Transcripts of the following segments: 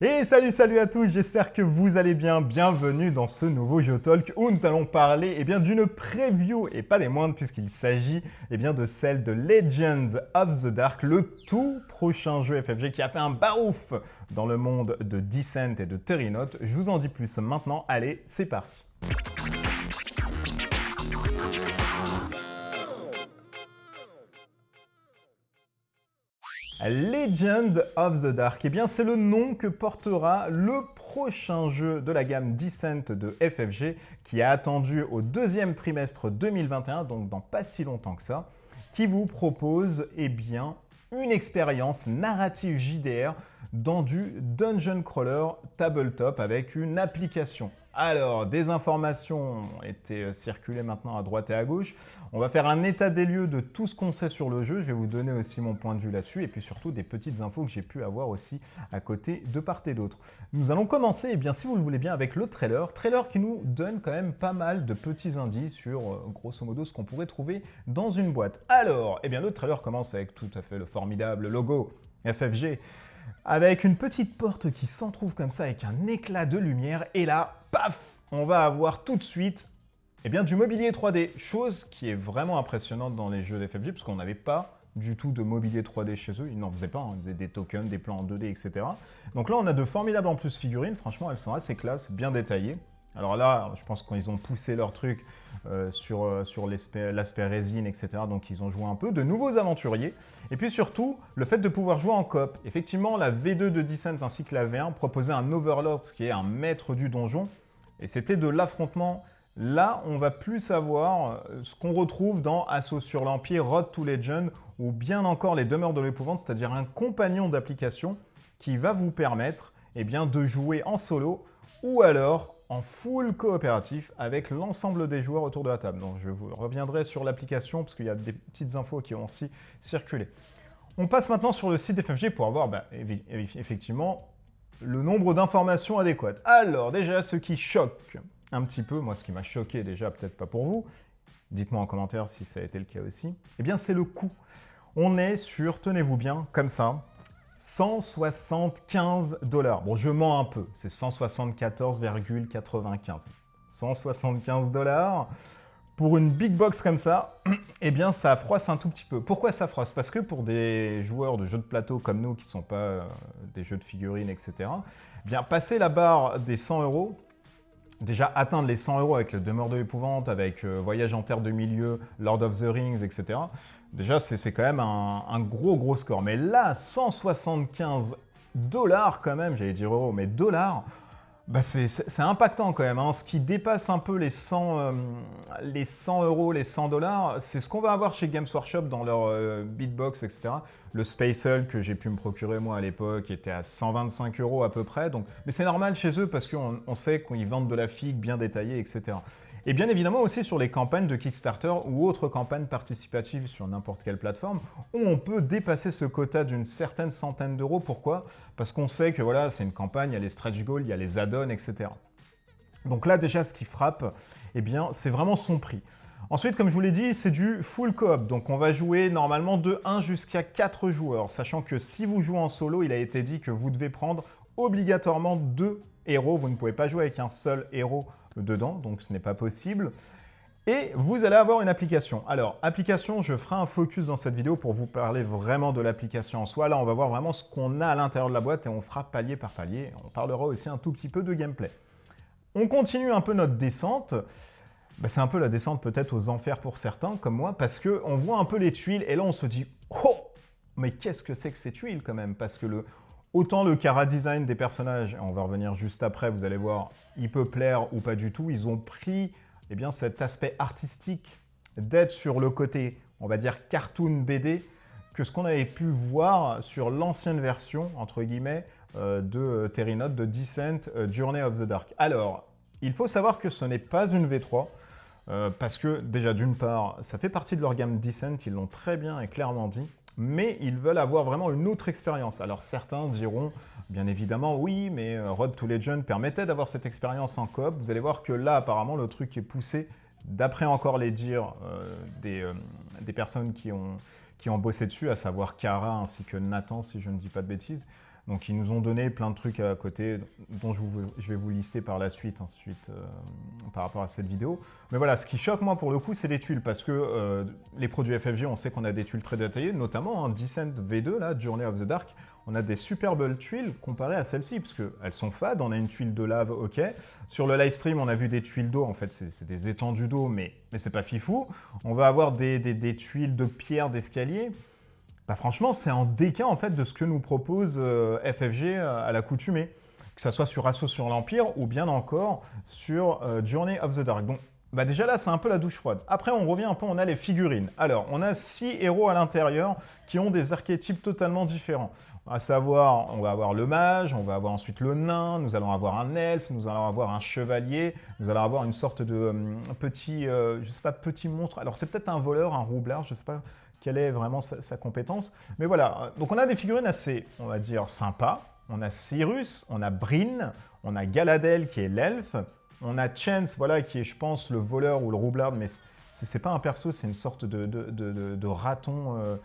Et salut à tous, j'espère que vous allez bien. Bienvenue dans ce nouveau Geotalk où nous allons parler d'une preview et pas des moindres puisqu'il s'agit de celle de Legends of the Dark, le tout prochain jeu FFG qui a fait un barouf dans le monde de Descent et de Terranote. Je vous en dis plus maintenant, allez, c'est parti. Legend of the Dark, c'est le nom que portera le prochain jeu de la gamme Descent de FFG qui est attendu au deuxième trimestre 2021, donc dans pas si longtemps que ça, qui vous propose une expérience narrative JDR dans du dungeon crawler tabletop avec une application. Alors, des informations ont été circulées maintenant à droite et à gauche. On va faire un état des lieux de tout ce qu'on sait sur le jeu. Je vais vous donner aussi mon point de vue là-dessus et puis surtout des petites infos que j'ai pu avoir aussi à côté de part et d'autre. Nous allons commencer, si vous le voulez bien, avec le trailer. Trailer qui nous donne quand même pas mal de petits indices sur, grosso modo, ce qu'on pourrait trouver dans une boîte. Alors, le trailer commence avec tout à fait le formidable logo FFG, avec une petite porte qui s'entrouvre comme ça avec un éclat de lumière, et là, paf, on va avoir tout de suite du mobilier 3D, chose qui est vraiment impressionnante dans les jeux d'FFG, parce qu'on n'avait pas du tout de mobilier 3D chez eux, ils n'en faisaient pas, ils faisaient des tokens, des plans en 2D, etc. Donc là, on a de formidables en plus figurines, franchement, elles sont assez classe, bien détaillées. Alors là, je pense qu'ils ont poussé leur truc sur l'aspect résine, etc. Donc ils ont joué un peu. De nouveaux aventuriers. Et puis surtout, le fait de pouvoir jouer en coop. Effectivement, la V2 de Descent ainsi que la V1 proposaient un Overlord, qui est un maître du donjon. Et c'était de l'affrontement. Là, on va plus avoir ce qu'on retrouve dans Assaut sur l'Empire, Road to Legend, ou bien encore les Demeures de l'Épouvante, c'est-à-dire un compagnon d'application qui va vous permettre de jouer en solo ou alors en full coopératif avec l'ensemble des joueurs autour de la table. Donc je vous reviendrai sur l'application parce qu'il y a des petites infos qui ont aussi circulé. On passe maintenant sur le site FFG pour avoir effectivement le nombre d'informations adéquates. Alors déjà, ce qui choque un petit peu, moi ce qui m'a choqué déjà, peut-être pas pour vous, dites-moi en commentaire si ça a été le cas aussi, c'est le coût. On est sur, tenez-vous bien, comme ça, 175 $. Bon, je mens un peu, c'est 174,95. 175 $ pour une big box comme ça, ça froisse un tout petit peu. Pourquoi ça froisse? Parce que pour des joueurs de jeux de plateau comme nous, qui ne sont pas des jeux de figurines, etc., passer la barre des 100 €, déjà atteindre les 100 € avec le Demeure de l'Épouvante, avec Voyage en Terre de Milieu, Lord of the Rings, etc., déjà, c'est quand même un gros score. Mais là, 175 $ quand même, j'allais dire euros, mais dollars, c'est impactant quand même. Ce qui dépasse un peu les 100 €, les 100 $, c'est ce qu'on va avoir chez Games Workshop dans leur beatbox, etc. Le Space Hulk que j'ai pu me procurer moi à l'époque était à 125 € à peu près. Donc, mais c'est normal chez eux parce qu'on sait qu'ils vendent de la figue bien détaillée, etc. Et bien évidemment aussi sur les campagnes de Kickstarter ou autres campagnes participatives sur n'importe quelle plateforme, où on peut dépasser ce quota d'une certaine centaine d'euros. Pourquoi? Parce qu'on sait que voilà, c'est une campagne, il y a les stretch goals, il y a les add-ons, etc. Donc là déjà, ce qui frappe, c'est vraiment son prix. Ensuite, comme je vous l'ai dit, c'est du full coop, donc on va jouer normalement de 1 jusqu'à 4 joueurs, sachant que si vous jouez en solo, il a été dit que vous devez prendre obligatoirement 2 héros, vous ne pouvez pas jouer avec un seul héros dedans, donc ce n'est pas possible. Et vous allez avoir une application. Alors, application, je ferai un focus dans cette vidéo pour vous parler vraiment de l'application en soi. Là, on va voir vraiment ce qu'on a à l'intérieur de la boîte et on fera palier par palier. On parlera aussi un tout petit peu de gameplay. On continue un peu notre descente. C'est un peu la descente peut-être aux enfers pour certains, comme moi, parce qu'on voit un peu les tuiles et là, on se dit « Oh, mais qu'est-ce que c'est que ces tuiles quand même ?» Parce que autant le chara-design des personnages, et on va revenir juste après, vous allez voir, il peut plaire ou pas du tout. Ils ont pris cet aspect artistique d'être sur le côté, on va dire, cartoon BD, que ce qu'on avait pu voir sur l'ancienne version, entre guillemets, de Terranote, de Descent, Journey of the Dark. Alors, il faut savoir que ce n'est pas une V3, parce que déjà, d'une part, ça fait partie de leur gamme Descent, ils l'ont très bien et clairement dit, mais ils veulent avoir vraiment une autre expérience. Alors certains diront, bien évidemment, oui, mais Road to Legend permettait d'avoir cette expérience en coop. Vous allez voir que là, apparemment, le truc est poussé, d'après encore les dires des personnes qui ont bossé dessus, à savoir Kara ainsi que Nathan, si je ne dis pas de bêtises. Donc ils nous ont donné plein de trucs à côté dont je vais vous lister par la suite ensuite par rapport à cette vidéo. Mais voilà, ce qui choque moi pour le coup, c'est les tuiles parce que les produits FFG, on sait qu'on a des tuiles très détaillées, notamment hein, Descent V2, là, Journey of the Dark, on a des superbes tuiles comparées à celles-ci parce qu'elles sont fades, on a une tuile de lave, ok. Sur le live stream, on a vu des tuiles d'eau, en fait c'est des étendues d'eau, mais c'est pas fifou. On va avoir des tuiles de pierre d'escalier. Bah franchement, c'est en déclin en fait de ce que nous propose FFG à l'accoutumée, que ce soit sur Assaut sur l'Empire ou bien encore sur Journey of the Dark. Donc bah déjà là, c'est un peu la douche froide. Après, on revient un peu, on a les figurines. Alors, on a 6 héros à l'intérieur qui ont des archétypes totalement différents. À savoir, on va avoir le mage, on va avoir ensuite le nain, nous allons avoir un elfe, nous allons avoir un chevalier, nous allons avoir une sorte de petit, je sais pas, petit monstre. Alors, c'est peut-être un voleur, un roublard, je sais pas quelle est vraiment sa compétence. Mais voilà, donc on a des figurines assez, on va dire, sympas. On a Cyrus, on a Bryn, on a Galadel qui est l'elfe, on a Chance, voilà, qui est, je pense, le voleur ou le roublard, mais c'est pas un perso, c'est une sorte de raton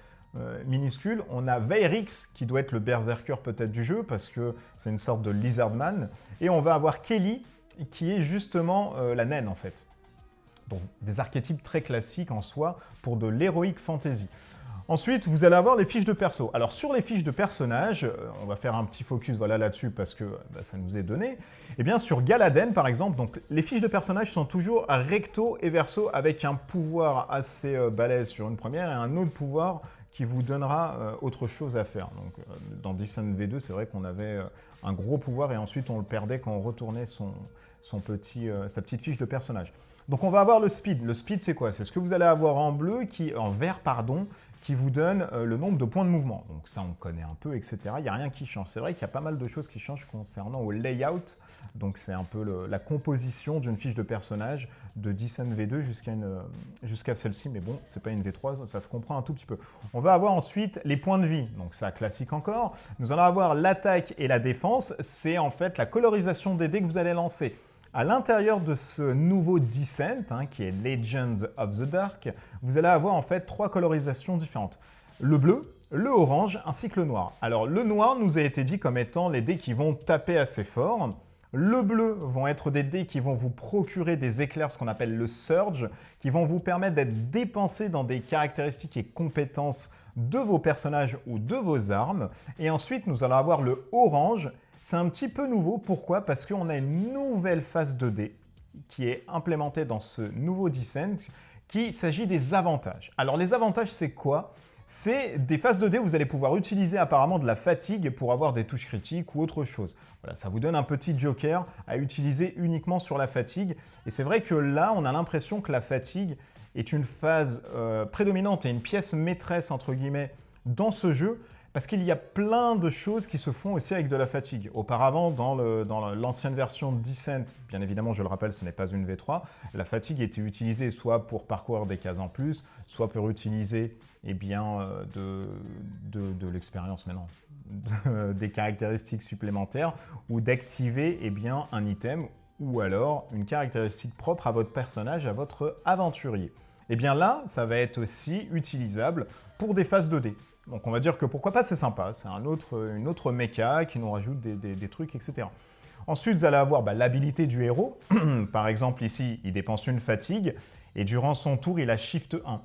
minuscule. On a Veyrix, qui doit être le berserker peut-être du jeu, parce que c'est une sorte de lizardman. Et on va avoir Kelly, qui est justement la naine, en fait. Donc, des archétypes très classiques en soi pour de l'heroic fantasy. Ensuite, vous allez avoir les fiches de perso. Alors, sur les fiches de personnages, on va faire un petit focus voilà, là-dessus parce que ça nous est donné. Eh bien, sur Galaden, par exemple, donc, les fiches de personnages sont toujours recto et verso avec un pouvoir assez balèze sur une première et un autre pouvoir qui vous donnera autre chose à faire. Donc, dans Descent V2, c'est vrai qu'on avait un gros pouvoir et ensuite on le perdait quand on retournait sa petite fiche de personnage. Donc on va avoir le speed. Le speed, c'est quoi? C'est ce que vous allez avoir en vert, qui vous donne le nombre de points de mouvement. Donc ça, on connaît un peu, etc. Il n'y a rien qui change. C'est vrai qu'il y a pas mal de choses qui changent concernant au layout. Donc c'est un peu la composition d'une fiche de personnage de Descent V2 jusqu'à celle-ci. Mais bon, c'est pas une V3, ça se comprend un tout petit peu. On va avoir ensuite les points de vie. Donc ça, classique encore. Nous allons avoir l'attaque et la défense. C'est en fait la colorisation des dés que vous allez lancer. À l'intérieur de ce nouveau Descent, qui est Legends of the Dark, vous allez avoir en fait 3 colorisations différentes. Le bleu, le orange ainsi que le noir. Alors le noir nous a été dit comme étant les dés qui vont taper assez fort. Le bleu vont être des dés qui vont vous procurer des éclairs, ce qu'on appelle le surge, qui vont vous permettre d'être dépensés dans des caractéristiques et compétences de vos personnages ou de vos armes. Et ensuite, nous allons avoir le orange. C'est un petit peu nouveau, pourquoi? Parce qu'on a une nouvelle phase de dés qui est implémentée dans ce nouveau Descent, qui s'agit des avantages. Alors les avantages, c'est quoi? C'est des phases de dés où vous allez pouvoir utiliser apparemment de la fatigue pour avoir des touches critiques ou autre chose. Voilà, ça vous donne un petit joker à utiliser uniquement sur la fatigue. Et c'est vrai que là, on a l'impression que la fatigue est une phase prédominante et une pièce maîtresse, entre guillemets, dans ce jeu, parce qu'il y a plein de choses qui se font aussi avec de la fatigue. Auparavant, dans l'ancienne version de Descent, bien évidemment, je le rappelle, ce n'est pas une V3, la fatigue était utilisée soit pour parcourir des cases en plus, soit pour utiliser de l'expérience maintenant, des caractéristiques supplémentaires, ou d'activer un item, ou alors une caractéristique propre à votre personnage, à votre aventurier. Et bien là, ça va être aussi utilisable pour des phases 2D. Donc on va dire que pourquoi pas, c'est sympa, c'est une autre méca qui nous rajoute des trucs, etc. Ensuite, vous allez avoir l'habilité du héros. Par exemple, ici, il dépense une fatigue, et durant son tour, il a Shift 1.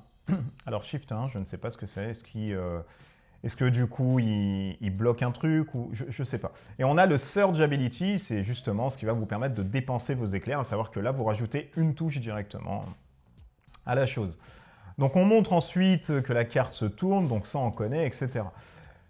Alors Shift 1, je ne sais pas ce que c'est, est-ce que du coup, il bloque un truc, ou je ne sais pas. Et on a le Surge Ability, c'est justement ce qui va vous permettre de dépenser vos éclairs, à savoir que là, vous rajoutez une touche directement à la chose. Donc on montre ensuite que la carte se tourne, donc ça on connaît, etc.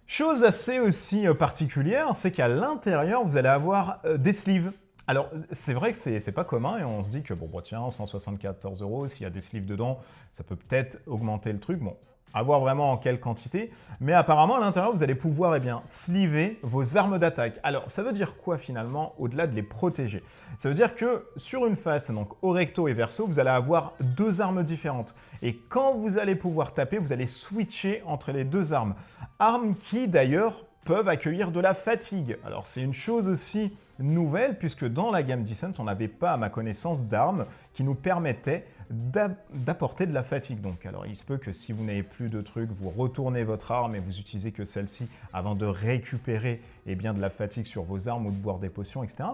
Chose assez aussi particulière, c'est qu'à l'intérieur, vous allez avoir des sleeves. Alors c'est vrai que c'est pas commun et on se dit que bon tiens, 174 €, s'il y a des sleeves dedans, ça peut peut-être augmenter le truc. Bon, à voir vraiment en quelle quantité, mais apparemment à l'intérieur vous allez pouvoir sleever vos armes d'attaque. Alors ça veut dire quoi finalement au-delà de les protéger? Ça veut dire que sur une face, donc au recto et verso, vous allez avoir 2 armes différentes. Et quand vous allez pouvoir taper, vous allez switcher entre les 2 armes. Armes qui d'ailleurs peuvent accueillir de la fatigue. Alors c'est une chose aussi nouvelle puisque dans la gamme Descent, on n'avait pas à ma connaissance d'armes qui nous permettaient d'apporter de la fatigue. Donc, alors, il se peut que si vous n'avez plus de trucs, vous retournez votre arme et vous utilisez que celle-ci avant de récupérer bien, de la fatigue sur vos armes ou de boire des potions, etc.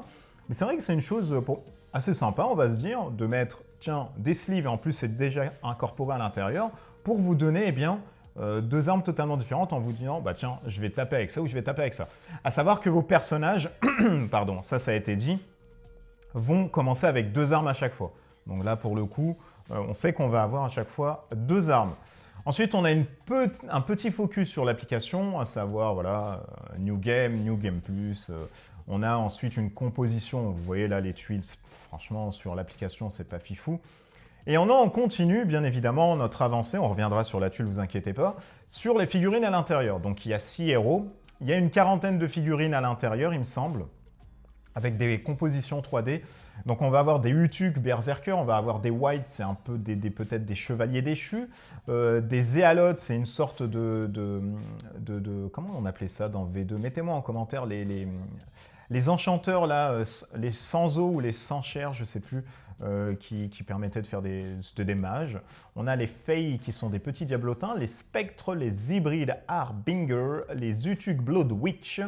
Mais c'est vrai que c'est une chose assez sympa, on va se dire, de mettre, tiens, des sleeves, et en plus c'est déjà incorporé à l'intérieur, pour vous donner, bien, deux armes totalement différentes en vous disant, bah tiens, je vais taper avec ça ou je vais taper avec ça. À savoir que vos personnages, pardon, ça a été dit, vont commencer avec deux armes à chaque fois. Donc là, pour le coup, on sait qu'on va avoir à chaque fois deux armes. Ensuite, on a un petit focus sur l'application, à savoir, voilà, New Game Plus. On a ensuite une composition. Vous voyez là les tuiles, franchement, sur l'application, c'est pas fifou. Et on continue, bien évidemment, notre avancée. On reviendra sur la tuile, vous inquiétez pas. Sur les figurines à l'intérieur. Donc, il y a 6 héros. Il y a une quarantaine de figurines à l'intérieur, il me semble, avec des compositions 3D. Donc on va avoir des Utuk Berserker, on va avoir des White, c'est un peu peut-être des chevaliers déchus, des Zéalotes, c'est une sorte comment on appelait ça dans V2? Mettez-moi en commentaire les enchanteurs là, les sans eau ou les sans chair, je sais plus, qui permettaient de faire des mages. On a les Fey qui sont des petits diablotins, les Spectres, les hybrides Harbinger, les Utuk Blood Witch,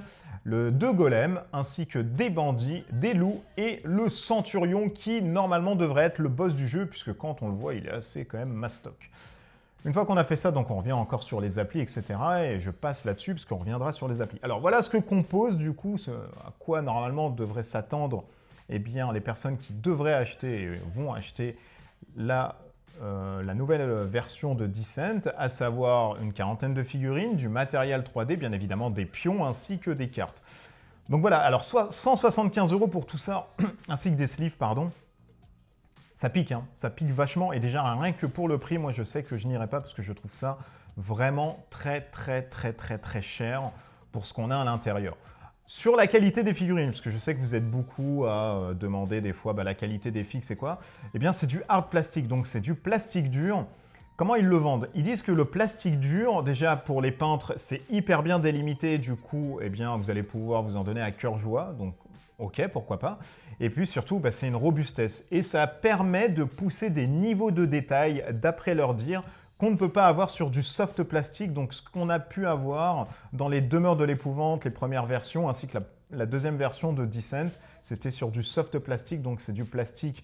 le 2 golems, ainsi que des bandits, des loups et le centurion qui normalement devrait être le boss du jeu, puisque quand on le voit, il est assez quand même mastoc. Une fois qu'on a fait ça, donc on revient encore sur les applis, etc. Et je passe là-dessus, parce qu'on reviendra sur les applis. Alors voilà ce que compose du coup, à quoi normalement devraient s'attendre bien, les personnes qui devraient acheter et vont acheter la nouvelle version de Descent, à savoir une quarantaine de figurines, du matériel 3D, bien évidemment des pions ainsi que des cartes. Donc voilà, alors 175 € pour tout ça, ainsi que des sleeves, pardon. Ça pique, hein, ça pique vachement, et déjà rien que pour le prix, moi je sais que je n'irai pas parce que je trouve ça vraiment très cher pour ce qu'on a à l'intérieur. Sur la qualité des figurines, parce que je sais que vous êtes beaucoup à demander des fois la qualité des figues, c'est quoi? Eh bien, c'est du hard plastique, donc c'est du plastique dur. Comment ils le vendent? Ils disent que le plastique dur, déjà pour les peintres, c'est hyper bien délimité, du coup, eh bien, vous allez pouvoir vous en donner à cœur joie, donc ok, pourquoi pas. Et puis surtout, c'est une robustesse, et ça permet de pousser des niveaux de détail, d'après leur dire, qu'on ne peut pas avoir sur du soft plastique, donc ce qu'on a pu avoir dans les Demeures de l'épouvante, les premières versions, ainsi que la deuxième version de Descent, c'était sur du soft plastique, donc c'est du plastique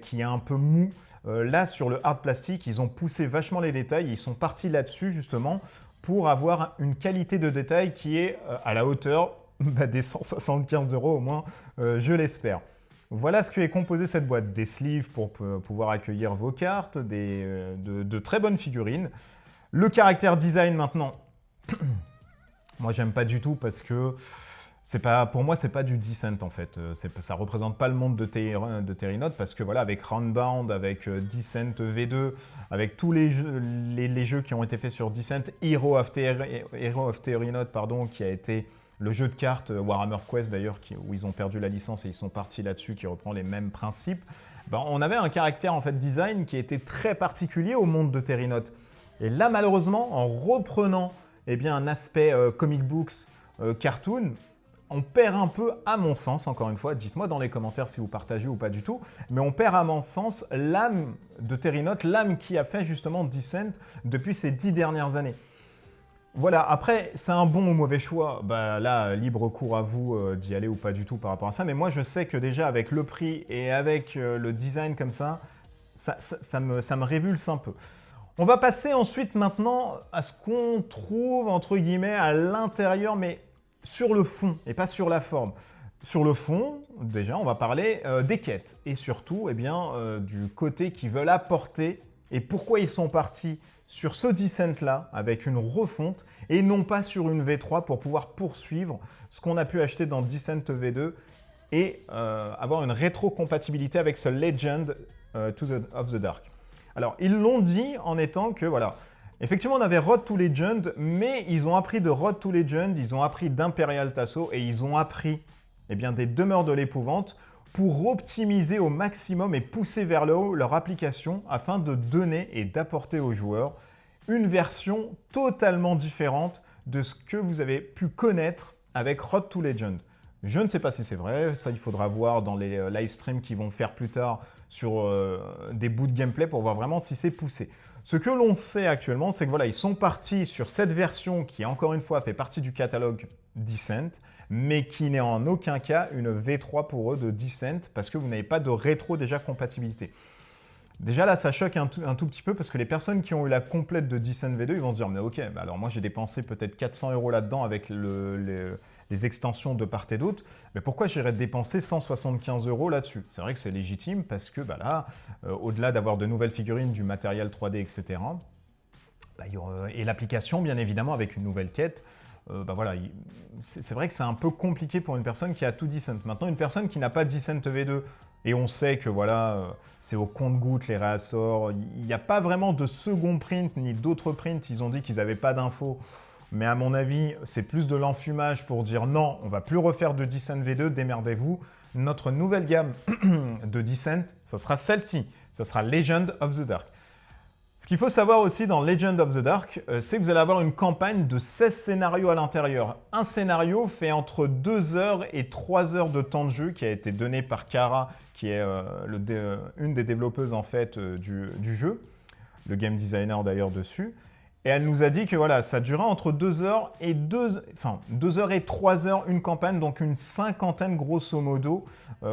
qui est un peu mou. Là, sur le hard plastique, ils ont poussé vachement les détails, ils sont partis là-dessus justement pour avoir une qualité de détail qui est à la hauteur des 175 € au moins, je l'espère. Voilà ce que est composé cette boîte. Des sleeves pour pouvoir accueillir vos cartes, de très bonnes figurines. Le caractère design maintenant, moi j'aime pas du tout parce que pour moi c'est pas du Descent en fait. Ça représente pas le monde de Terrinote parce que voilà, avec Roundbound, avec Descent V2, avec tous les jeux qui ont été faits sur Descent, Hero of Terrinote, pardon, qui a été le jeu de cartes Warhammer Quest d'ailleurs, où ils ont perdu la licence et ils sont partis là-dessus, qui reprend les mêmes principes, on avait un caractère en fait design qui était très particulier au monde de Terrinote. Et là malheureusement, en reprenant un aspect comic books, cartoon, on perd un peu, à mon sens, encore une fois, dites-moi dans les commentaires si vous partagez ou pas du tout, mais on perd à mon sens l'âme de Terrinote, l'âme qui a fait justement Descent depuis ces 10 dernières années. Voilà, après, c'est un bon ou mauvais choix. Là, libre cours à vous d'y aller ou pas du tout par rapport à ça. Mais moi, je sais que déjà, avec le prix et avec le design comme ça me révulse un peu. On va passer ensuite maintenant à ce qu'on trouve, entre guillemets, à l'intérieur, mais sur le fond et pas sur la forme. Sur le fond, déjà, on va parler des quêtes. Et surtout, du côté qu'ils veulent apporter et pourquoi ils sont partis sur ce Descent-là, avec une refonte, et non pas sur une V3 pour pouvoir poursuivre ce qu'on a pu acheter dans Descent V2 et avoir une rétrocompatibilité avec ce Legend of the Dark. Alors, ils l'ont dit en étant que, voilà, effectivement, on avait Road to Legend, mais ils ont appris de Road to Legend, ils ont appris d'Imperial Tasso, et ils ont appris des Demeures de l'épouvante, pour optimiser au maximum et pousser vers le haut leur application afin de donner et d'apporter aux joueurs une version totalement différente de ce que vous avez pu connaître avec Road to Legend. Je ne sais pas si c'est vrai, ça il faudra voir dans les live streams qu'ils vont faire plus tard sur des bouts de gameplay pour voir vraiment si c'est poussé. Ce que l'on sait actuellement, c'est que voilà, ils sont partis sur cette version qui, encore une fois, fait partie du catalogue Descent, mais qui n'est en aucun cas une V3 pour eux de Descent, parce que vous n'avez pas de rétro déjà compatibilité. Déjà là, ça choque un tout petit peu, parce que les personnes qui ont eu la complète de Descent V2, ils vont se dire, mais ok, bah alors moi j'ai dépensé peut-être 400 € là-dedans avec les extensions de part et d'autre, mais pourquoi j'irais dépenser 175 € là-dessus? C'est vrai que c'est légitime parce que bah là, au-delà d'avoir de nouvelles figurines, du matériel 3D, etc., bah, et l'application, bien évidemment, avec une nouvelle quête, bah voilà, c'est vrai que c'est un peu compliqué pour une personne qui a tout Descent. Maintenant, une personne qui n'a pas Descent V2, et on sait que voilà, c'est au compte-gouttes les réassorts, il n'y a pas vraiment de second print ni d'autres prints, ils ont dit qu'ils n'avaient pas d'infos. Mais à mon avis, c'est plus de l'enfumage pour dire non, on va plus refaire de Descent V2, démerdez-vous. Notre nouvelle gamme de Descent, ça sera celle-ci, ça sera Legend of the Dark. Ce qu'il faut savoir aussi dans Legend of the Dark, c'est que vous allez avoir une campagne de 16 scénarios à l'intérieur. Un scénario fait entre 2 heures et 3 heures de temps de jeu qui a été donné par Kara, qui est une des développeuses en fait du jeu, le game designer d'ailleurs dessus. Et elle nous a dit que voilà, ça durera entre 2 heures et 2 heures et 3 heures une campagne, donc une cinquantaine grosso modo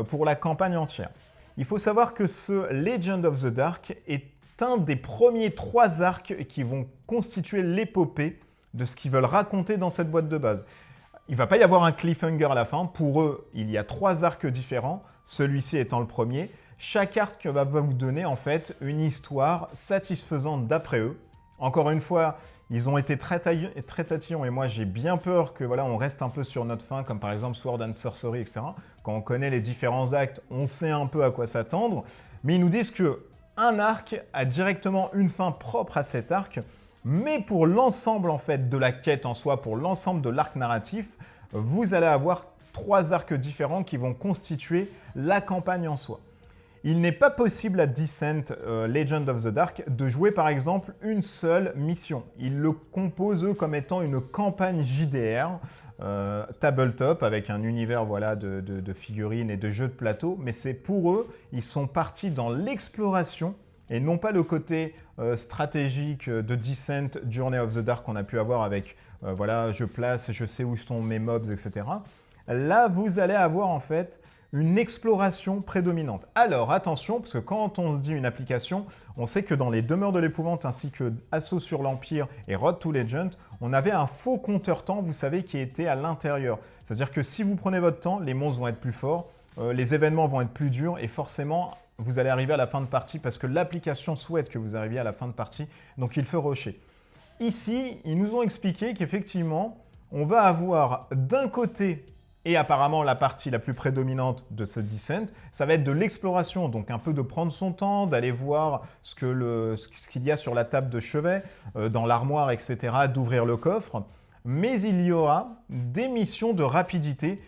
pour la campagne entière. Il faut savoir que ce Legend of the Dark est un des premiers 3 arcs qui vont constituer l'épopée de ce qu'ils veulent raconter dans cette boîte de base. Il ne va pas y avoir un cliffhanger à la fin. Pour eux, il y a 3 arcs différents, celui-ci étant le premier. Chaque arc va vous donner en fait une histoire satisfaisante d'après eux. Encore une fois, ils ont été très tatillons et moi j'ai bien peur que voilà, on reste un peu sur notre fin, comme par exemple Sword and Sorcery, etc. Quand on connaît les différents actes, on sait un peu à quoi s'attendre. Mais ils nous disent que un arc a directement une fin propre à cet arc, mais pour l'ensemble en fait de la quête en soi, pour l'ensemble de l'arc narratif, vous allez avoir 3 arcs différents qui vont constituer la campagne en soi. Il n'est pas possible à Descent Legend of the Dark de jouer par exemple une seule mission. Ils le composent eux comme étant une campagne JDR, tabletop avec un univers voilà, de figurines et de jeux de plateau, mais c'est pour eux, ils sont partis dans l'exploration et non pas le côté stratégique de Descent Journey of the Dark qu'on a pu avoir avec voilà, je place, je sais où sont mes mobs, etc. Là, vous allez avoir en fait une exploration prédominante. Alors attention, parce que quand on se dit une application, on sait que dans les Demeures de l'épouvante ainsi que Assaut sur l'Empire et Road to Legend, on avait un faux compteur temps, vous savez, qui était à l'intérieur. C'est-à-dire que si vous prenez votre temps, les monstres vont être plus forts, les événements vont être plus durs et forcément, vous allez arriver à la fin de partie parce que l'application souhaite que vous arriviez à la fin de partie, donc il fait rusher. Ici, ils nous ont expliqué qu'effectivement, on va avoir d'un côté et apparemment, la partie la plus prédominante de ce Descent, ça va être de l'exploration, donc un peu de prendre son temps, d'aller voir ce qu'il y a sur la table de chevet, dans l'armoire, etc., d'ouvrir le coffre. Mais il y aura des missions de rapidité,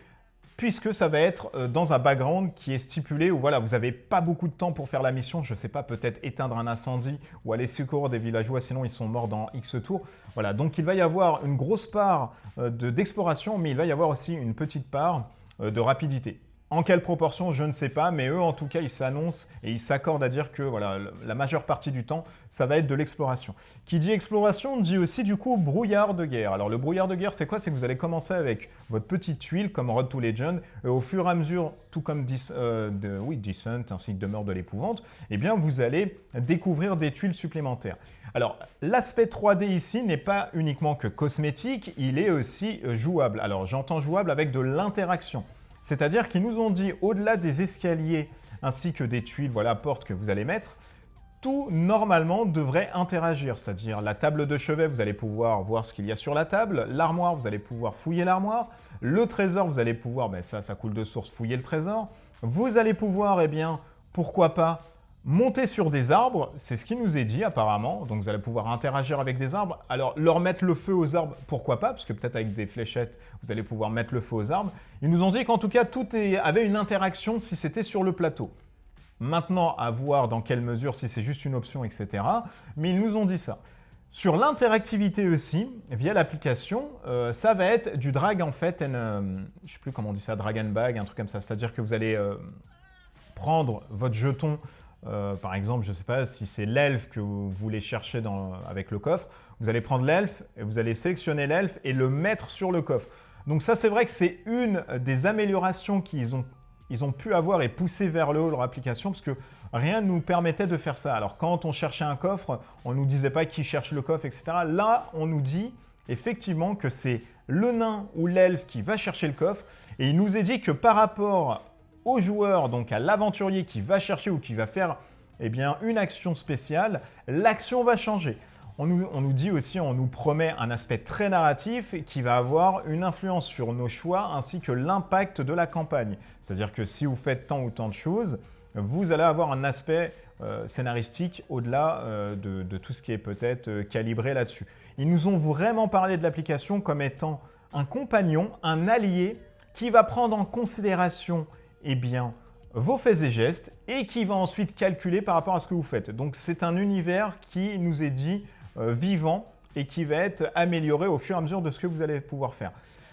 puisque ça va être dans un background qui est stipulé où voilà, vous n'avez pas beaucoup de temps pour faire la mission, je ne sais pas, peut-être éteindre un incendie ou aller secourir des villageois, sinon ils sont morts dans X tours. Voilà, donc il va y avoir une grosse part d'exploration, mais il va y avoir aussi une petite part de rapidité. En quelle proportion, je ne sais pas, mais eux, en tout cas, ils s'annoncent et ils s'accordent à dire que voilà, la majeure partie du temps, ça va être de l'exploration. Qui dit exploration, dit aussi du coup brouillard de guerre. Alors le brouillard de guerre, c'est quoi? C'est que vous allez commencer avec votre petite tuile, comme Road to Legend, et au fur et à mesure, tout comme Descent ainsi que Demeure de l'épouvante, eh bien vous allez découvrir des tuiles supplémentaires. Alors, l'aspect 3D ici n'est pas uniquement que cosmétique, il est aussi jouable. Alors, j'entends jouable avec de l'interaction. C'est-à-dire qu'ils nous ont dit, au-delà des escaliers ainsi que des tuiles, voilà, portes que vous allez mettre, tout normalement devrait interagir. C'est-à-dire la table de chevet, vous allez pouvoir voir ce qu'il y a sur la table. L'armoire, vous allez pouvoir fouiller l'armoire. Le trésor, vous allez pouvoir, ben ça coule de source, fouiller le trésor. Vous allez pouvoir, eh bien, pourquoi pas, monter sur des arbres, c'est ce qui nous est dit apparemment, donc vous allez pouvoir interagir avec des arbres. Alors leur mettre le feu aux arbres, pourquoi pas, parce que peut-être avec des fléchettes, vous allez pouvoir mettre le feu aux arbres. Ils nous ont dit qu'en tout cas, tout avait une interaction si c'était sur le plateau. Maintenant, à voir dans quelle mesure, si c'est juste une option, etc. Mais ils nous ont dit ça. Sur l'interactivité aussi, via l'application, ça va être du drag en fait, je ne sais plus comment on dit ça, drag and bag, un truc comme ça. C'est-à-dire que vous allez prendre votre jeton, par exemple, je ne sais pas si c'est l'elfe que vous voulez chercher avec le coffre, vous allez prendre l'elfe, et vous allez sélectionner l'elfe et le mettre sur le coffre. Donc ça, c'est vrai que c'est une des améliorations qu'ils ont pu avoir et pousser vers le haut leur application, parce que rien ne nous permettait de faire ça. Alors quand on cherchait un coffre, on ne nous disait pas qui cherche le coffre, etc. Là, on nous dit effectivement que c'est le nain ou l'elfe qui va chercher le coffre, et il nous est dit que par rapport au joueur, donc à l'aventurier qui va chercher ou qui va faire une action spéciale, l'action va changer. On nous dit aussi, on nous promet un aspect très narratif qui va avoir une influence sur nos choix ainsi que l'impact de la campagne. C'est-à-dire que si vous faites tant ou tant de choses, vous allez avoir un aspect scénaristique au-delà de tout ce qui est peut-être calibré là-dessus. Ils nous ont vraiment parlé de l'application comme étant un compagnon, un allié qui va prendre en considération vos faits et gestes et qui va ensuite calculer par rapport à ce que vous faites. Donc c'est un univers qui nous est dit vivant et qui va être amélioré au fur et à mesure de ce que vous allez pouvoir faire.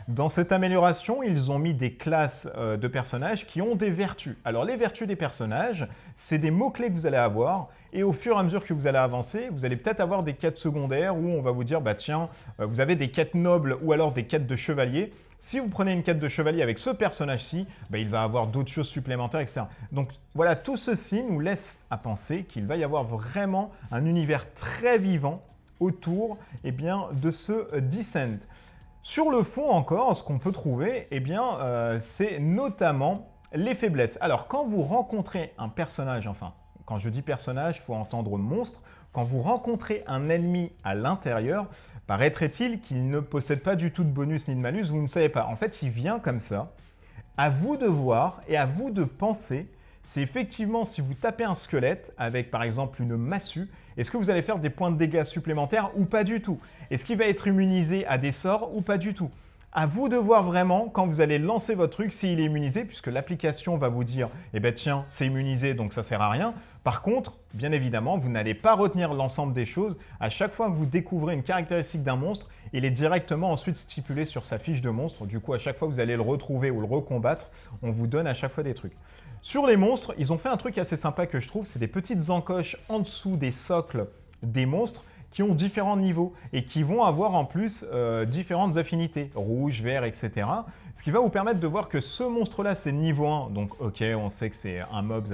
Dans cette amélioration, ils ont mis des classes de personnages qui ont des vertus. Alors les vertus des personnages, c'est des mots-clés que vous allez avoir et au fur et à mesure que vous allez avancer, vous allez peut-être avoir des quêtes secondaires où on va vous dire, bah tiens, vous avez des quêtes nobles ou alors des quêtes de chevalier. Si vous prenez une quête de chevalier avec ce personnage-ci, il va avoir d'autres choses supplémentaires, etc. Donc voilà, tout ceci nous laisse à penser qu'il va y avoir vraiment un univers très vivant autour de ce Descent. Sur le fond encore, ce qu'on peut trouver, c'est notamment les faiblesses. Alors quand vous rencontrez un personnage, enfin quand je dis personnage, il faut entendre monstre, quand vous rencontrez un ennemi à l'intérieur, paraîtrait-il qu'il ne possède pas du tout de bonus ni de malus, vous ne savez pas. En fait, il vient comme ça. À vous de voir et à vous de penser, c'est effectivement si vous tapez un squelette avec par exemple une massue, est-ce que vous allez faire des points de dégâts supplémentaires ou pas du tout? Est-ce qu'il va être immunisé à des sorts ou pas du tout? À vous de voir vraiment quand vous allez lancer votre truc s'il est immunisé, puisque l'application va vous dire tiens, c'est immunisé donc ça sert à rien. Par contre, bien évidemment, vous n'allez pas retenir l'ensemble des choses. À chaque fois que vous découvrez une caractéristique d'un monstre, il est directement ensuite stipulé sur sa fiche de monstre. Du coup, à chaque fois que vous allez le retrouver ou le recombattre, on vous donne à chaque fois des trucs. Sur les monstres, ils ont fait un truc assez sympa que je trouve, c'est des petites encoches en dessous des socles des monstres qui ont différents niveaux et qui vont avoir en plus différentes affinités, rouge, vert, etc. Ce qui va vous permettre de voir que ce monstre-là, c'est niveau 1, donc ok, on sait que c'est un mob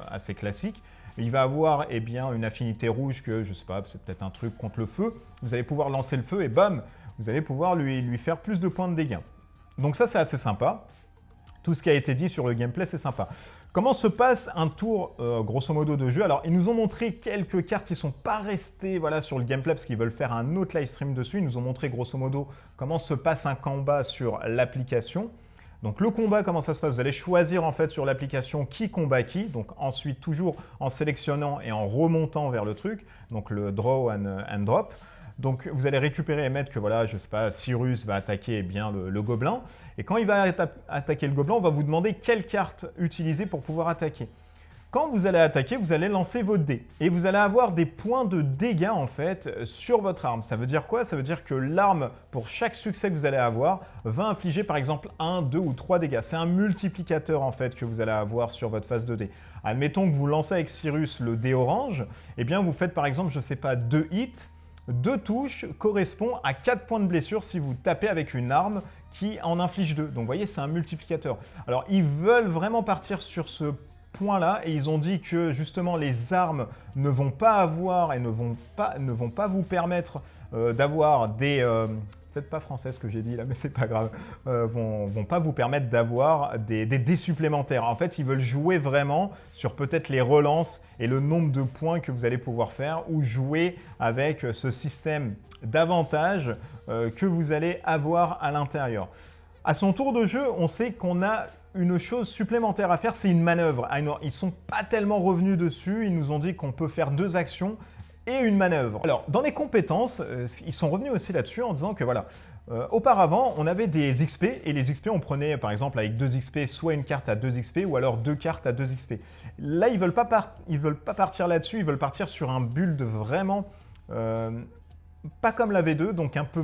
assez classique. Il va avoir une affinité rouge que, je sais pas, c'est peut-être un truc contre le feu. Vous allez pouvoir lancer le feu et bam, vous allez pouvoir lui faire plus de points de dégâts. Donc ça, c'est assez sympa. Tout ce qui a été dit sur le gameplay, c'est sympa. Comment se passe un tour, grosso modo, de jeu? Alors, ils nous ont montré quelques cartes, ils ne sont pas restés sur le gameplay parce qu'ils veulent faire un autre live stream dessus. Ils nous ont montré, grosso modo, comment se passe un combat sur l'application. Donc, le combat, comment ça se passe? Vous allez choisir, en fait, sur l'application qui combat qui. Donc, ensuite, toujours en sélectionnant et en remontant vers le truc. Donc, le draw and drop. Donc, vous allez récupérer et mettre que, voilà, je ne sais pas, Cyrus va attaquer le gobelin. Et quand il va attaquer le gobelin, on va vous demander quelle carte utiliser pour pouvoir attaquer. Quand vous allez attaquer, vous allez lancer votre dé. Et vous allez avoir des points de dégâts, en fait, sur votre arme. Ça veut dire quoi? Ça veut dire que l'arme, pour chaque succès que vous allez avoir, va infliger, par exemple, 1, 2 ou 3 dégâts. C'est un multiplicateur, en fait, que vous allez avoir sur votre phase de dé. Admettons que vous lancez avec Cyrus le dé orange. Vous faites, par exemple, je ne sais pas, 2 hits. 2 touches correspond à 4 points de blessure si vous tapez avec une arme qui en inflige 2. Donc vous voyez, c'est un multiplicateur. Alors ils veulent vraiment partir sur ce point-là et ils ont dit que justement les armes ne vont pas avoir et ne vont pas vous permettre d'avoir des... c'est pas français ce que j'ai dit là, mais c'est pas grave. Vont pas vous permettre d'avoir des dés supplémentaires. En fait, ils veulent jouer vraiment sur peut-être les relances et le nombre de points que vous allez pouvoir faire ou jouer avec ce système d'avantages que vous allez avoir à l'intérieur. À son tour de jeu, on sait qu'on a une chose supplémentaire à faire, c'est une manœuvre. Ils ne sont pas tellement revenus dessus, ils nous ont dit qu'on peut faire 2 actions et une manœuvre. Alors, dans les compétences, ils sont revenus aussi là-dessus en disant que voilà, auparavant, on avait des XP et les XP, on prenait par exemple avec 2 XP, soit une carte à 2 XP ou alors 2 cartes à 2 XP. Là, ils veulent pas partir là-dessus, ils veulent partir sur un build vraiment pas comme la V2, donc un peu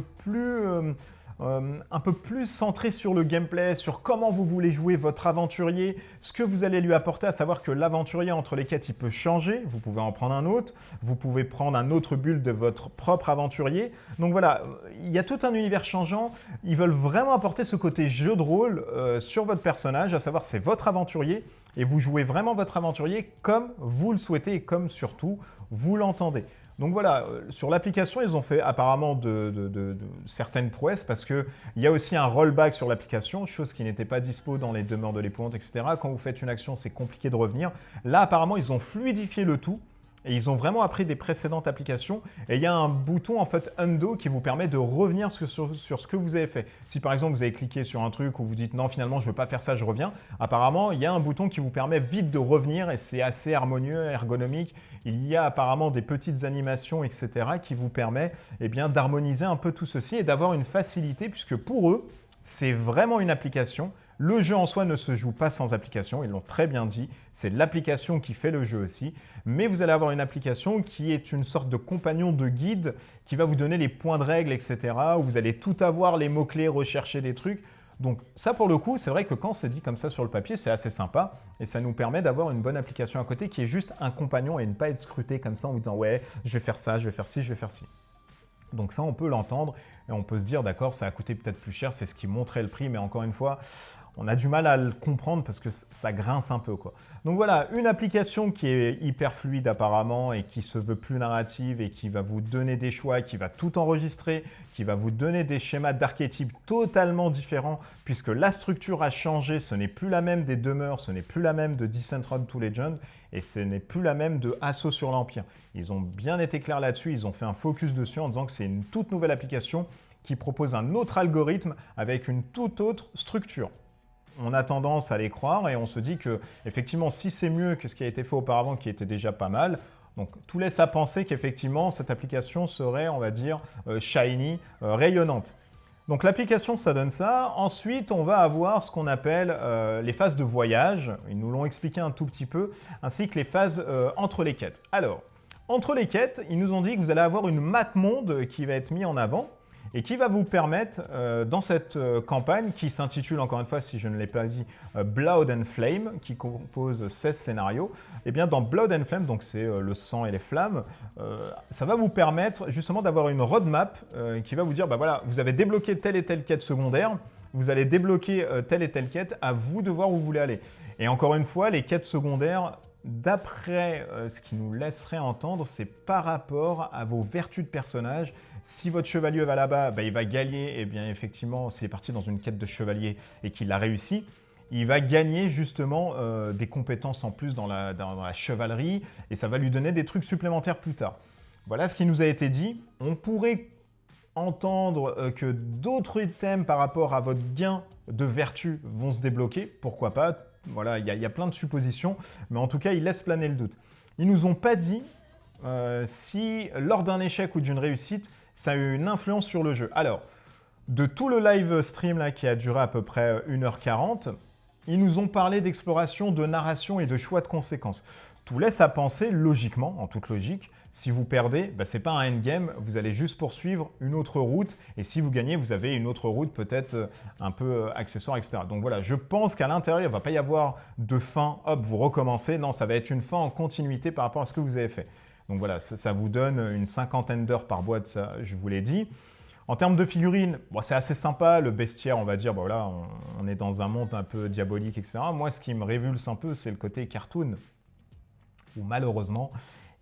plus centré sur le gameplay, sur comment vous voulez jouer votre aventurier, ce que vous allez lui apporter, à savoir que l'aventurier entre les quêtes, il peut changer, vous pouvez en prendre un autre, vous pouvez prendre un autre build de votre propre aventurier. Donc voilà, il y a tout un univers changeant, ils veulent vraiment apporter ce côté jeu de rôle sur votre personnage, à savoir c'est votre aventurier, et vous jouez vraiment votre aventurier comme vous le souhaitez et comme surtout vous l'entendez. Donc voilà, sur l'application, ils ont fait apparemment de certaines prouesses parce qu'il y a aussi un rollback sur l'application, chose qui n'était pas dispo dans les demeures de l'épouvante, etc. Quand vous faites une action, c'est compliqué de revenir. Là, apparemment, ils ont fluidifié le tout. Et ils ont vraiment appris des précédentes applications. Et il y a un bouton en fait undo qui vous permet de revenir sur ce que vous avez fait. Si par exemple vous avez cliqué sur un truc où vous dites non finalement je ne veux pas faire ça, je reviens. Apparemment il y a un bouton qui vous permet vite de revenir et c'est assez harmonieux, ergonomique. Il y a apparemment des petites animations etc. qui vous permet d'harmoniser un peu tout ceci et d'avoir une facilité puisque pour eux c'est vraiment une application. Le jeu en soi ne se joue pas sans application, ils l'ont très bien dit, c'est l'application qui fait le jeu aussi, mais vous allez avoir une application qui est une sorte de compagnon de guide qui va vous donner les points de règle, etc., où vous allez tout avoir, les mots-clés, rechercher des trucs. Donc ça pour le coup, c'est vrai que quand c'est dit comme ça sur le papier, c'est assez sympa et ça nous permet d'avoir une bonne application à côté qui est juste un compagnon et ne pas être scruté comme ça en vous disant « ouais, je vais faire ça, je vais faire ci, je vais faire ci ». Donc ça, on peut l'entendre et on peut se dire, d'accord, ça a coûté peut-être plus cher, c'est ce qui montrait le prix, mais encore une fois, on a du mal à le comprendre parce que ça grince un peu, quoi. Donc voilà, une application qui est hyper fluide apparemment et qui se veut plus narrative et qui va vous donner des choix, qui va tout enregistrer, qui va vous donner des schémas d'archétypes totalement différents puisque la structure a changé, ce n'est plus la même des demeures, ce n'est plus la même de Descent Road to Legend et ce n'est plus la même de Assaut sur l'Empire. Ils ont bien été clairs là-dessus, ils ont fait un focus dessus en disant que c'est une toute nouvelle application qui propose un autre algorithme avec une toute autre structure. On a tendance à les croire et on se dit que effectivement, si c'est mieux que ce qui a été fait auparavant, qui était déjà pas mal, donc tout laisse à penser qu'effectivement, cette application serait, on va dire, shiny, rayonnante. Donc l'application, ça donne ça. Ensuite, on va avoir ce qu'on appelle les phases de voyage. Ils nous l'ont expliqué un tout petit peu, ainsi que les phases entre les quêtes. Alors, entre les quêtes, ils nous ont dit que vous allez avoir une map monde qui va être mise en avant et qui va vous permettre, dans cette campagne, qui s'intitule, encore une fois, si je ne l'ai pas dit, Blood and Flame, qui compose 16 scénarios, et bien dans Blood and Flame, donc c'est le sang et les flammes, ça va vous permettre justement d'avoir une roadmap qui va vous dire, bah voilà, vous avez débloqué telle et telle quête secondaire, vous allez débloquer telle et telle quête, à vous de voir où vous voulez aller. Et encore une fois, les quêtes secondaires, d'après ce qui nous laisserait entendre, c'est par rapport à vos vertus de personnage. Si votre chevalier va là-bas, bah, il va gagner, et bien effectivement, s'il est parti dans une quête de chevalier et qu'il l'a réussi, il va gagner justement des compétences en plus dans la chevalerie et ça va lui donner des trucs supplémentaires plus tard. Voilà ce qui nous a été dit. On pourrait entendre que d'autres items par rapport à votre gain de vertu vont se débloquer, pourquoi pas. Voilà, il y a plein de suppositions, mais en tout cas, ils laissent planer le doute. Ils nous ont pas dit si, lors d'un échec ou d'une réussite, ça a eu une influence sur le jeu. Alors, de tout le live stream là, qui a duré à peu près 1h40, ils nous ont parlé d'exploration, de narration et de choix de conséquences. Tout laisse à penser, logiquement, en toute logique, si vous perdez, bah, ce n'est pas un endgame, vous allez juste poursuivre une autre route, et si vous gagnez, vous avez une autre route peut-être un peu accessoire, etc. Donc voilà, je pense qu'à l'intérieur, il ne va pas y avoir de fin, hop, vous recommencez. Non, ça va être une fin en continuité par rapport à ce que vous avez fait. Donc voilà, ça vous donne une 50aine d'heures par boîte, ça, je vous l'ai dit. En termes de figurines, bon, c'est assez sympa, le bestiaire, on va dire, bon, voilà, on est dans un monde un peu diabolique, etc. Moi, ce qui me révulse un peu, c'est le côté cartoon, où malheureusement,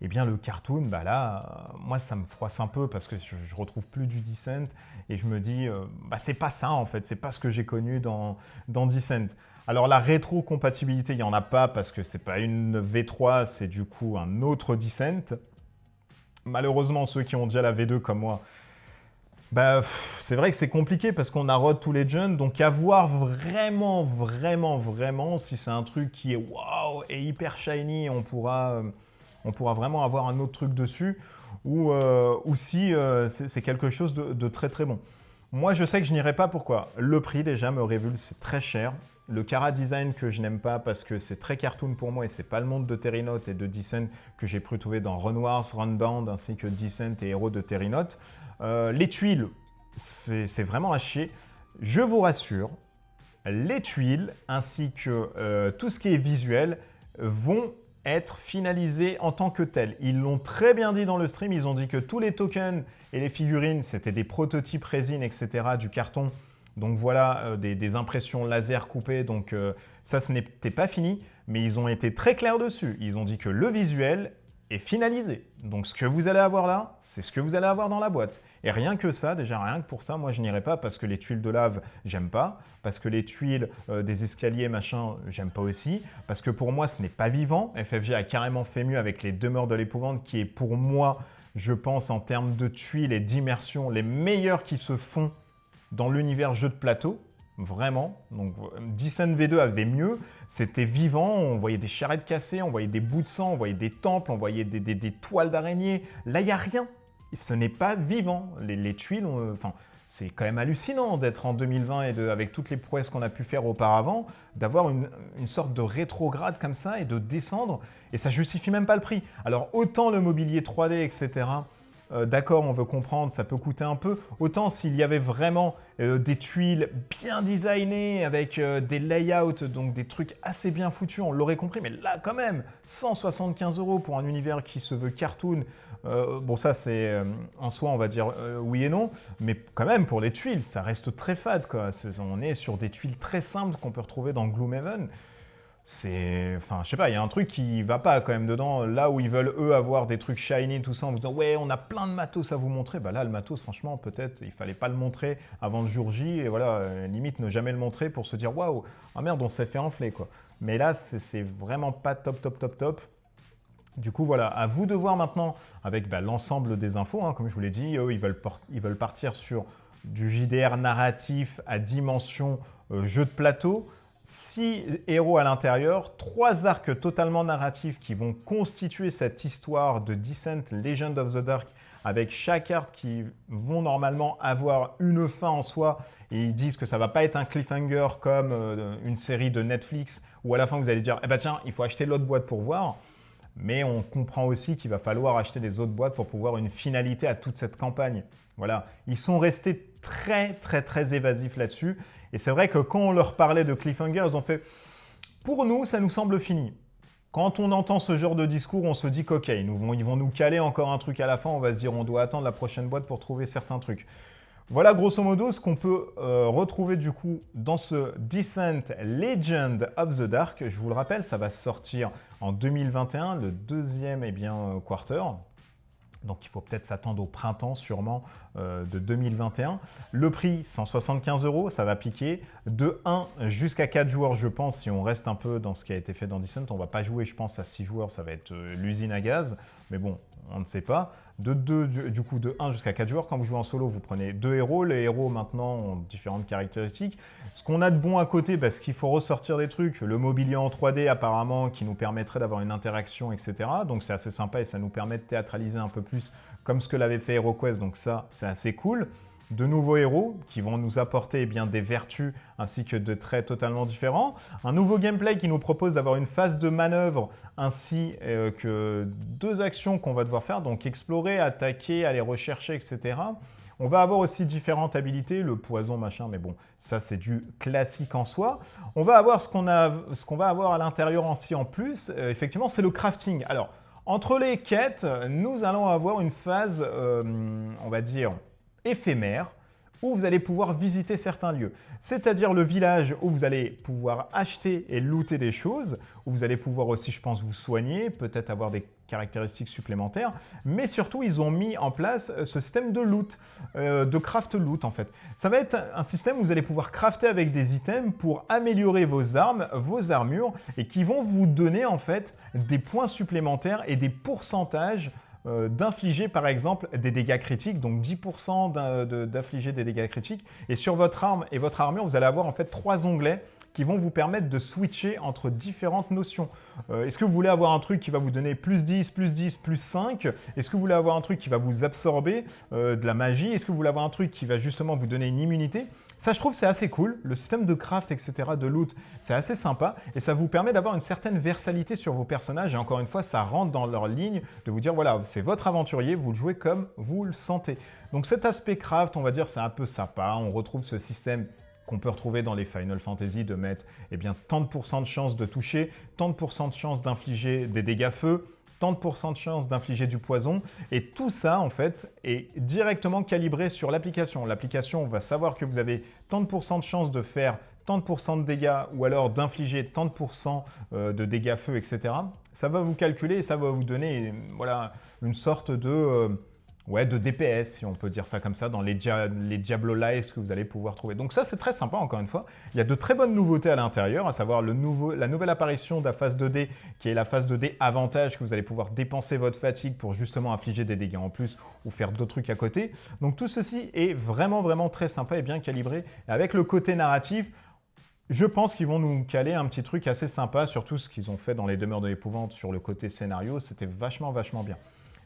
eh bien, le cartoon, bah là, moi, ça me froisse un peu parce que je retrouve plus du Descent et je me dis, bah, c'est pas ça en fait, c'est pas ce que j'ai connu dans Descent. Alors, la rétro-compatibilité, il n'y en a pas parce que c'est pas une V3, c'est du coup un autre Descent. Malheureusement, ceux qui ont déjà la V2 comme moi, bah, c'est vrai que c'est compliqué parce qu'on a Road to Legend, donc à voir vraiment si c'est un truc qui est waouh et hyper shiny, on pourra vraiment avoir un autre truc dessus, ou si c'est quelque chose de très très bon. Moi, je sais que je n'irai pas, pourquoi? Le prix déjà me révulse, c'est très cher. le Kara design que je n'aime pas parce que c'est très cartoon pour moi et c'est pas le monde de Terrynote et de Descent que j'ai pu trouver dans Runwars, Runbound ainsi que Descent et Héros de Terrynote. Les tuiles, c'est vraiment à chier. Je vous rassure, les tuiles ainsi que tout ce qui est visuel vont être finalisés en tant que tels. Ils l'ont très bien dit dans le stream, ils ont dit que tous les tokens et les figurines, c'était des prototypes résine, etc., du carton. Donc voilà, des impressions laser coupées, donc ça, ce n'était pas fini, mais ils ont été très clairs dessus. Ils ont dit que le visuel est finalisé. Donc ce que vous allez avoir là, c'est ce que vous allez avoir dans la boîte. Et rien que ça, déjà rien que pour ça, moi je n'irai pas parce que les tuiles de lave, j'aime pas. Parce que les tuiles des escaliers, machin, j'aime pas aussi. Parce que pour moi, ce n'est pas vivant. FFG a carrément fait mieux avec les demeures de l'épouvante, qui est pour moi, je pense, en termes de tuiles et d'immersion, les meilleurs qui se font dans l'univers jeu de plateau. Vraiment. Donc Descent V2 avait mieux. C'était vivant. On voyait des charrettes cassées, on voyait des bouts de sang, on voyait des temples, on voyait des toiles d'araignée. Là, il n'y a rien. Ce n'est pas vivant. Les tuiles, enfin, c'est quand même hallucinant d'être en 2020 et avec toutes les prouesses qu'on a pu faire auparavant, d'avoir une sorte de rétrograde comme ça et de descendre. Et ça justifie même pas le prix. Alors autant le mobilier 3D, etc., d'accord, on veut comprendre, ça peut coûter un peu. Autant s'il y avait vraiment des tuiles bien designées, avec des layouts, donc des trucs assez bien foutus, on l'aurait compris. Mais là, quand même, 175 € pour un univers qui se veut cartoon. Bon, ça, c'est en soi, on va dire oui et non. Mais quand même, pour les tuiles, ça reste très fade, quoi. On est sur des tuiles très simples qu'on peut retrouver dans Gloomhaven. Enfin, je sais pas, il y a un truc qui va pas quand même dedans. Là où ils veulent, eux, avoir des trucs shiny, tout ça, en vous disant « Ouais, on a plein de matos à vous montrer », bah là, le matos, franchement, peut-être, il fallait pas le montrer avant le jour J, et voilà, limite, ne jamais le montrer pour se dire « Waouh, ah merde, on s'est fait enfler, quoi ». Mais là, c'est vraiment pas top, top, top, top. Du coup, voilà, à vous de voir maintenant avec l'ensemble des infos. Hein, comme je vous l'ai dit, eux, ils veulent partir sur du JDR narratif à dimension jeu de plateau. 6 héros à l'intérieur, 3 arcs totalement narratifs qui vont constituer cette histoire de Descent Legend of the Dark avec chaque arc qui vont normalement avoir une fin en soi et ils disent que ça va pas être un cliffhanger comme une série de Netflix où à la fin vous allez dire « Eh ben tiens, il faut acheter l'autre boîte pour voir ». Mais on comprend aussi qu'il va falloir acheter des autres boîtes pour pouvoir une finalité à toute cette campagne. Voilà, ils sont restés très, très, très évasifs là-dessus. Et c'est vrai que quand on leur parlait de cliffhanger, ils ont fait « Pour nous, ça nous semble fini ». Quand on entend ce genre de discours, on se dit qu'ok, ils vont nous caler encore un truc à la fin. On va se dire on doit attendre la prochaine boîte pour trouver certains trucs. Voilà grosso modo ce qu'on peut retrouver du coup dans ce Descent Legend of the Dark. Je vous le rappelle, ça va sortir en 2021, le deuxième quarter. Donc il faut peut-être s'attendre au printemps sûrement de 2021. Le prix, 175 €, ça va piquer. De 1 jusqu'à 4 joueurs, je pense, si on reste un peu dans ce qui a été fait dans Descent. On ne va pas jouer, je pense, à 6 joueurs, ça va être l'usine à gaz. Mais bon, on ne sait pas. Du coup, de 1 jusqu'à 4 joueurs. Quand vous jouez en solo, vous prenez 2 héros. Les héros, maintenant, ont différentes caractéristiques. Ce qu'on a de bon à côté, parce qu'il faut ressortir des trucs. Le mobilier en 3D, apparemment, qui nous permettrait d'avoir une interaction, etc. Donc, c'est assez sympa et ça nous permet de théâtraliser un peu plus comme ce que l'avait fait HeroQuest. Donc ça, c'est assez cool. De nouveaux héros qui vont nous apporter des vertus ainsi que de traits totalement différents. Un nouveau gameplay qui nous propose d'avoir une phase de manœuvre ainsi que 2 actions qu'on va devoir faire. Donc explorer, attaquer, aller rechercher, etc. On va avoir aussi différentes habilités, le poison, machin, mais bon, ça c'est du classique en soi. On va avoir ce qu'on va avoir à l'intérieur aussi en plus, effectivement, c'est le crafting. Alors, entre les quêtes, nous allons avoir une phase, on va dire, éphémère, où vous allez pouvoir visiter certains lieux. C'est-à-dire le village où vous allez pouvoir acheter et looter des choses, où vous allez pouvoir aussi, je pense, vous soigner, peut-être avoir des caractéristiques supplémentaires, mais surtout, ils ont mis en place ce système de loot, de craft loot en fait. Ça va être un système où vous allez pouvoir crafter avec des items pour améliorer vos armes, vos armures, et qui vont vous donner en fait des points supplémentaires et des pourcentages d'infliger par exemple des dégâts critiques, donc 10% d'infliger des dégâts critiques. Et sur votre arme et votre armure, vous allez avoir en fait 3 onglets qui vont vous permettre de switcher entre différentes notions. Est-ce que vous voulez avoir un truc qui va vous donner plus 10, plus 10, plus 5 ? Est-ce que vous voulez avoir un truc qui va vous absorber de la magie ? Est-ce que vous voulez avoir un truc qui va justement vous donner une immunité ? Ça, je trouve, c'est assez cool. Le système de craft, etc., de loot, c'est assez sympa. Et ça vous permet d'avoir une certaine versatilité sur vos personnages. Et encore une fois, ça rentre dans leur ligne de vous dire, voilà, c'est votre aventurier, vous le jouez comme vous le sentez. Donc cet aspect craft, on va dire, c'est un peu sympa. On retrouve ce système qu'on peut retrouver dans les Final Fantasy de mettre eh bien, tant de pourcents de chances de toucher, tant de pourcents de chances d'infliger des dégâts feu, tant de pourcents de chances d'infliger du poison. Et tout ça, en fait, est directement calibré sur l'application. L'application va savoir que vous avez tant de pourcents de chances de faire tant de pourcents de dégâts ou alors d'infliger tant de pourcents de dégâts feu, etc. Ça va vous calculer et ça va vous donner voilà, une sorte de DPS, si on peut dire ça comme ça, dans les Diablo Lives que vous allez pouvoir trouver. Donc ça, c'est très sympa, encore une fois. Il y a de très bonnes nouveautés à l'intérieur, à savoir la nouvelle apparition de la phase 2D, qui est la phase 2D avantage, que vous allez pouvoir dépenser votre fatigue pour justement infliger des dégâts en plus ou faire d'autres trucs à côté. Donc tout ceci est vraiment, vraiment très sympa et bien calibré. Et avec le côté narratif, je pense qu'ils vont nous caler un petit truc assez sympa, surtout ce qu'ils ont fait dans les demeures de l'épouvante sur le côté scénario. C'était vachement, vachement bien.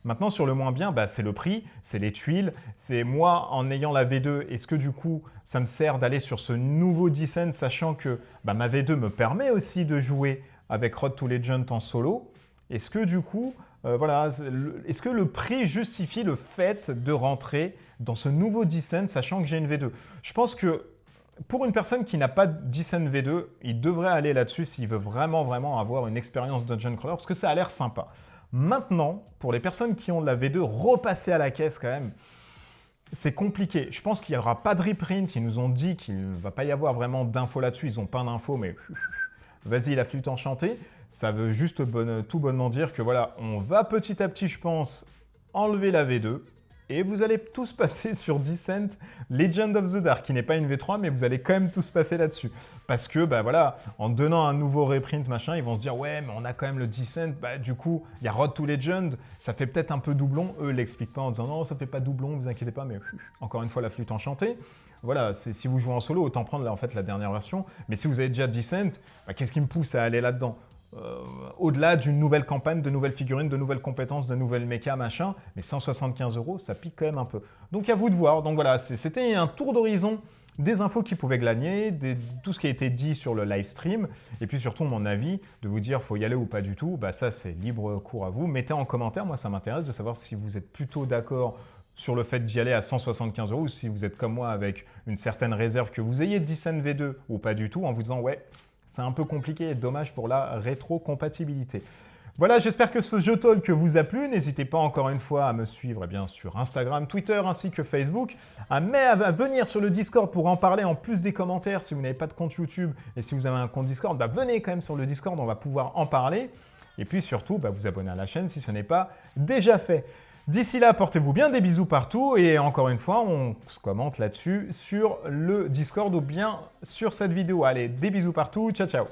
Maintenant, sur le moins bien, c'est le prix, c'est les tuiles, c'est moi, en ayant la V2, est-ce que du coup, ça me sert d'aller sur ce nouveau Descent, sachant que ma V2 me permet aussi de jouer avec Road to Legend en solo. Est-ce que du coup, est-ce que le prix justifie le fait de rentrer dans ce nouveau Descent, sachant que j'ai une V2? Je pense que pour une personne qui n'a pas de Descent V2, il devrait aller là-dessus s'il veut vraiment, vraiment avoir une expérience Dungeon Crawler, parce que ça a l'air sympa. Maintenant, pour les personnes qui ont de la V2, repasser à la caisse quand même, c'est compliqué. Je pense qu'il n'y aura pas de reprint. Ils nous ont dit qu'il ne va pas y avoir vraiment d'infos là-dessus. Ils n'ont pas d'infos, mais vas-y, la flûte enchantée. Ça veut juste tout bonnement dire que voilà, on va petit à petit, je pense, enlever la V2. Et vous allez tous passer sur Descent Legend of the Dark, qui n'est pas une V3, mais vous allez quand même tous passer là-dessus. Parce que, voilà, en donnant un nouveau reprint, machin, ils vont se dire, ouais, mais on a quand même le Descent, du coup, il y a Road to Legend, ça fait peut-être un peu doublon. Eux, ils l'expliquent pas en disant, non, ça fait pas doublon, vous inquiétez pas, mais encore une fois, la flûte enchantée. Voilà, si vous jouez en solo, autant prendre, là, en fait, la dernière version. Mais si vous avez déjà Descent, qu'est-ce qui me pousse à aller là-dedans ? Au-delà d'une nouvelle campagne, de nouvelles figurines, de nouvelles compétences, de nouvelles mécas, machin, mais 175 €, ça pique quand même un peu. Donc à vous de voir. Donc voilà, c'était un tour d'horizon des infos qui pouvaient glaner, tout ce qui a été dit sur le live stream, et puis surtout mon avis, de vous dire faut y aller ou pas du tout, ça c'est libre cours à vous. Mettez en commentaire, moi ça m'intéresse de savoir si vous êtes plutôt d'accord sur le fait d'y aller à 175 €, ou si vous êtes comme moi avec une certaine réserve que vous ayez Descent V2 ou pas du tout, en vous disant ouais, c'est un peu compliqué et dommage pour la rétrocompatibilité. Voilà, j'espère que ce jeu talk vous a plu. N'hésitez pas encore une fois à me suivre sur Instagram, Twitter ainsi que Facebook, à venir sur le Discord pour en parler en plus des commentaires. Si vous n'avez pas de compte YouTube et si vous avez un compte Discord, venez quand même sur le Discord, on va pouvoir en parler. Et puis surtout, vous abonner à la chaîne si ce n'est pas déjà fait. D'ici là, portez-vous bien, des bisous partout et encore une fois, on se commente là-dessus sur le Discord ou bien sur cette vidéo. Allez, des bisous partout, ciao ciao.